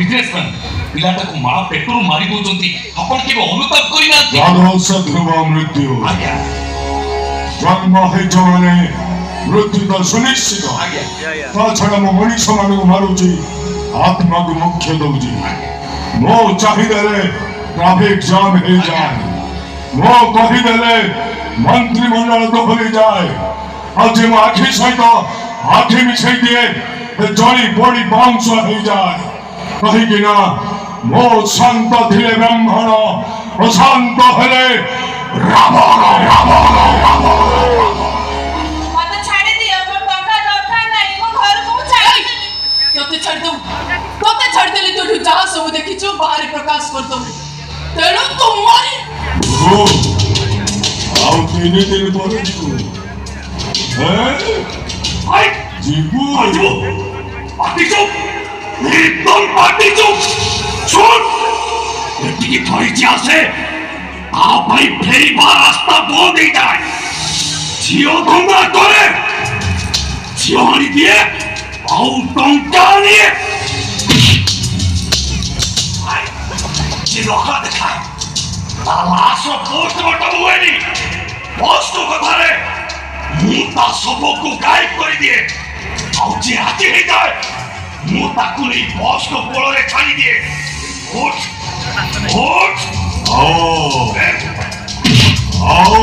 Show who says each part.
Speaker 1: Businessman ପିଲାଟାକୁ ମା ପେଟରୁ ମାରି ଦଉଛନ୍ତି ଆପଣ କେବେ ଅନୁତାପ କରିନାହାନ୍ତି?
Speaker 2: ଧ୍ରୁବ ମୃତ୍ୟୁ
Speaker 1: ଆଜ୍ଞା
Speaker 2: ଜନ୍ମ ହେଇଛ ମାନେ ମୃତ୍ୟୁ ତ ସୁନିଶ୍ଚିତ। ତା ଛଡା ମୁଁ ମଣିଷ ମାନଙ୍କୁ ମାରୁଛି, ଆତ୍ମାକୁ ମୁଖ୍ୟ ଦଉଛି। ମୋ ଚାହିଦାରେ ଟ୍ରାଫିକ ଜାମ୍ ହେଇଯାଏ, ମୋ କହିଦେଲେ ମନ୍ତ୍ରିମଣ୍ଡଳ ଦୋହଲିଯାଏ। ଆଜି ମୋ ଆଖି ସହିତ ଆଖି ମିଶେଇ ଦିଏ, ଜଳି ପୋଡ଼ି ବାଉଁଶ ହେଇଯାଏ। କାହିଁକି ନା ମୋ ଶାନ୍ତ ଥିଲେ ବ୍ରାହ୍ମଣ, ଅଶାନ୍ତ ହେଲେ ରାବଣ।
Speaker 3: ମତେ ଛାଡ଼ି ଦିଅ, ମୋ ଟଙ୍କା ଦରକାର ନାହିଁ, ମୋ ଘରକୁ ମୁଁ ଛାଡ଼ିଦେବି।
Speaker 4: ତତେ ଛାଡ଼ିଦେଲି ତୁ ଯାହା ସବୁ ଦେଖିଛୁ ବାହାରେ ପ୍ରକାଶ କରିଦବୁ। ତେଣୁ ତୁ ମରି
Speaker 2: ଆଉ 3 ଦିନ ପରେ ଯିବୁ। ଯିବୁ
Speaker 1: এদিকে ধরেছি আসে ভাই ফেরিবার রাস্তা বন্ধ হয়ে যায়। ঝিও ধোঁয়া করে ঝিওহানি দিয়ে আউ টঙ্কা নিয়ে রক্ষা দেখায় তা লাশ পোস্টমর্টম ହୁଏନି। ପୋଷ୍ଟ କଥାରେ ମୁଁ ତା ଶବକୁ ଗାୟବ କରିଦିଏ। ଆଉ ଯିଏ ହାତୀ ହେଇଥାଏ ମୁଁ ତାକୁ ନେଇ ବସ୍ର କୋଳରେ ଛାଡ଼ିଦିଏ। ଉଠ ଉଠ
Speaker 2: आओ